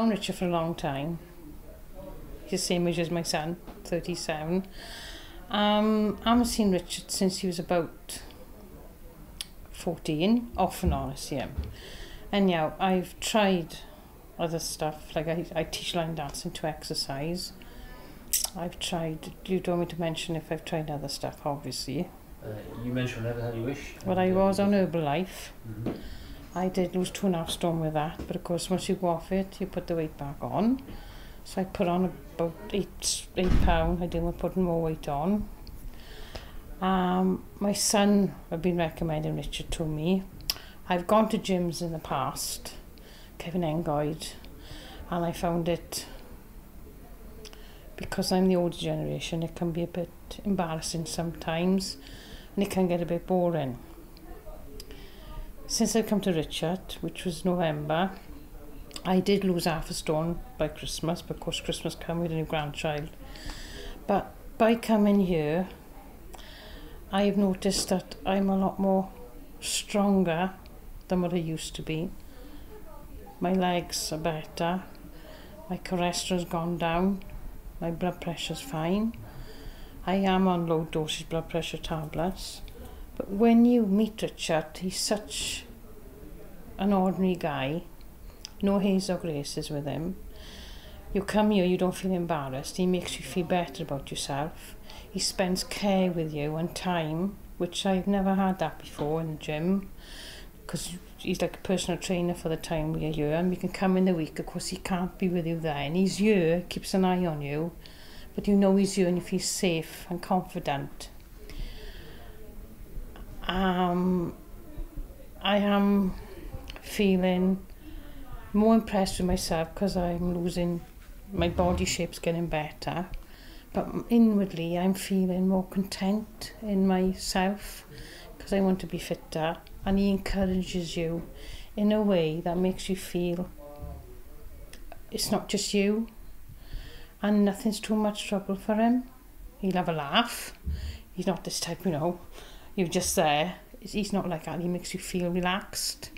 known Richard for a long time. He's the same age as my son, 37. I haven't seen Richard since he was about 14, off and on I see him. And yeah, I've tried other stuff, like I teach line dancing to exercise. I've tried, you don't want me to mention if I've tried other stuff, obviously. You mentioned Never Had You Wish. But I was on Herbalife. Mm-hmm. I did lose 2.5 stone with that, but of course once you go off it, you put the weight back on. So I put on about 8 pounds. I didn't want to put more weight on. My son have been recommending Richard to me. I've gone to gyms in the past, Kevin Engoid, and I found it, because I'm the older generation, it can be a bit embarrassing sometimes, and it can get a bit boring. Since I've come to Richard, which was November, I did lose 0.5 stone by Christmas, but of course Christmas came with a new grandchild. But by coming here, I've noticed that I'm a lot more stronger than what I used to be. My legs are better, my cholesterol's gone down, my blood pressure's fine. I am on low dosage blood pressure tablets. But when you meet Richard, he's such an ordinary guy, no haze or graces with him. You come here, you don't feel embarrassed, he makes you feel better about yourself. He spends care with you and time, which I've never had that before in the gym, because he's like a personal trainer for the time we're here, and we can come in the week, of course he can't be with you then. He's here, keeps an eye on you, but you know he's here and you feel safe and confident. I am feeling more impressed with myself because I'm losing, my body shape's getting better, but inwardly I'm feeling more content in myself because I want to be fitter, and he encourages you in a way that makes you feel it's not just you and nothing's too much trouble for him. He'll have a laugh. He's not this type, you know, you're just there. He's not like that. He makes you feel relaxed.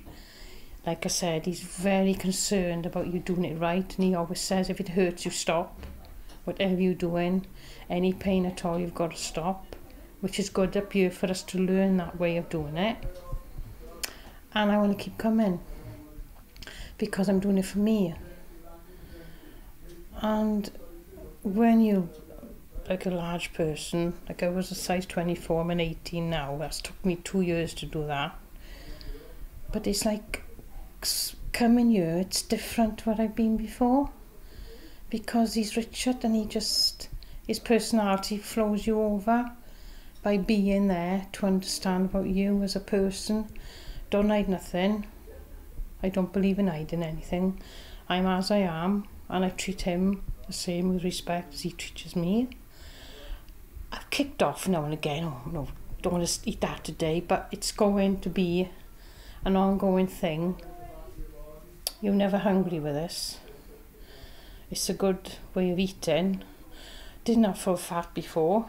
Like I said, he's very concerned about you doing it right, and he always says if it hurts you stop. Whatever you're doing, any pain at all, you've got to stop, which is good up here for us to learn that way of doing it. And I want to keep coming because I'm doing it for me. And when you like a large person, like I was a size 24, I'm an 18 now, that's took me 2 years to do that. But it's like coming here, it's different to what I've been before, because he's Richard and he just, his personality flows you over by being there to understand about you as a person. Don't hide nothing. I don't believe in hiding anything. I'm as I am, and I treat him the same with respect as he treats me. I've kicked off now and again, oh no, don't want to eat that today, but it's going to be an ongoing thing. You're never hungry with this. It's a good way of eating. Didn't have full fat before,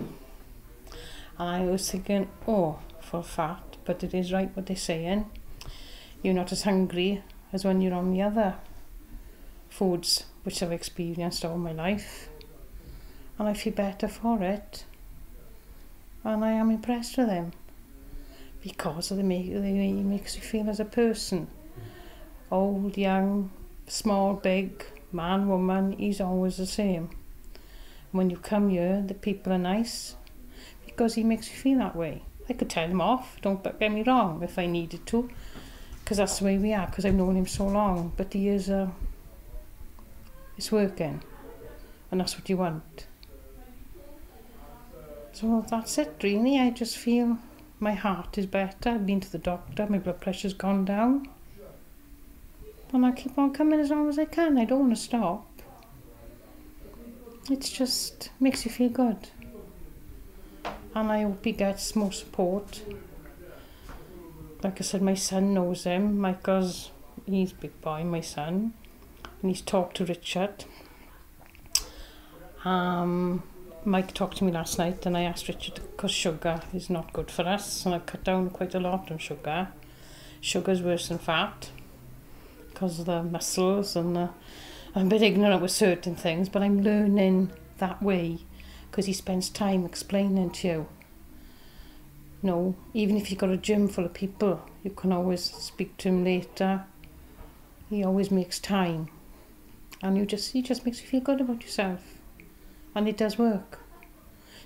and I was thinking, oh, full fat, but it is right what they're saying. You're not as hungry as when you're on the other foods which I've experienced all my life, and I feel better for it, and I am impressed with him because of the way he makes you feel as a person. Old, young, small, big, man, woman, he's always the same. When you come here, the people are nice because he makes you feel that way. I could tell him off, don't get me wrong, if I needed to, because that's the way we are, because I've known him so long, but he is it's working, and that's what you want. So that's it really. I just feel my heart is better. I've been to the doctor, my blood pressure's gone down, and I keep on coming as long as I can. I don't want to stop. It's just makes you feel good, and I hope he gets more support. Like I said, my son knows him. Michael's, he's a big boy, my son, and he's talked to Richard. Mike talked to me last night, and I asked Richard, because sugar is not good for us, and I've cut down quite a lot on sugar. Sugar's worse than fat because of the muscles and the I'm a bit ignorant with certain things, but I'm learning that way because he spends time explaining to you. You know, even if you've got a gym full of people, you can always speak to him later. He always makes time. And he just makes you feel good about yourself. And it does work.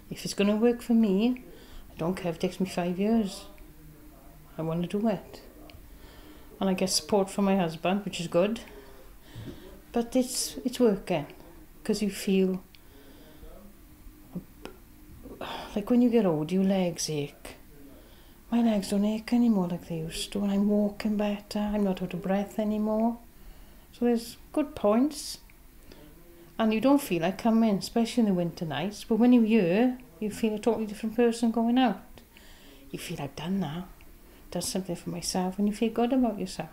If it's going to work for me, I don't care if it takes me 5 years. I want to do it. And I get support from my husband, which is good. But it's working. Because you feel... like when you get old, your legs ache. My legs don't ache anymore like they used to. And I'm walking better. I'm not out of breath anymore. So there's good points. And you don't feel like coming, especially in the winter nights. But when you're here, you feel a totally different person going out. You feel I've done that. Done something for myself, and you feel good about yourself.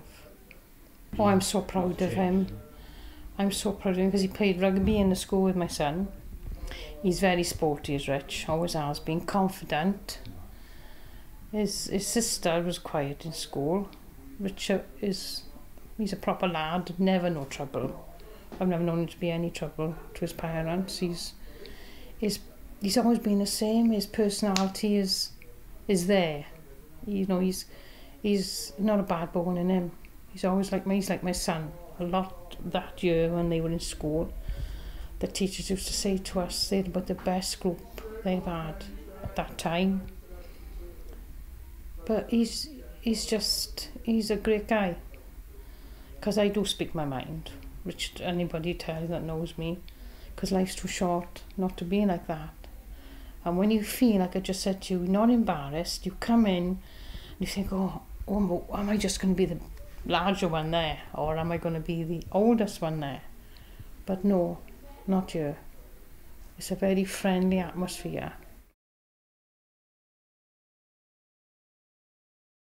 Oh, I'm so proud of him. I'm so proud of him because he played rugby in the school with my son. He's very sporty, he's Rich, always has been, confident. His sister was quiet in school. Richard he's a proper lad, never no trouble. I've never known him to be any trouble to his parents. He's always been the same. His personality is there. You know, he's not a bad bone in him. He's always like me. He's like my son. A lot that year when they were in school, the teachers used to say to us they're about the best group they've had at that time. But he's a great guy. Because I do speak my mind, which anybody tell you that knows me, because life's too short not to be like that. And when you feel, like I just said to you, you're not embarrassed, you come in and you think, oh, am I just going to be the larger one there, or am I going to be the oldest one there? But no, not you. It's a very friendly atmosphere.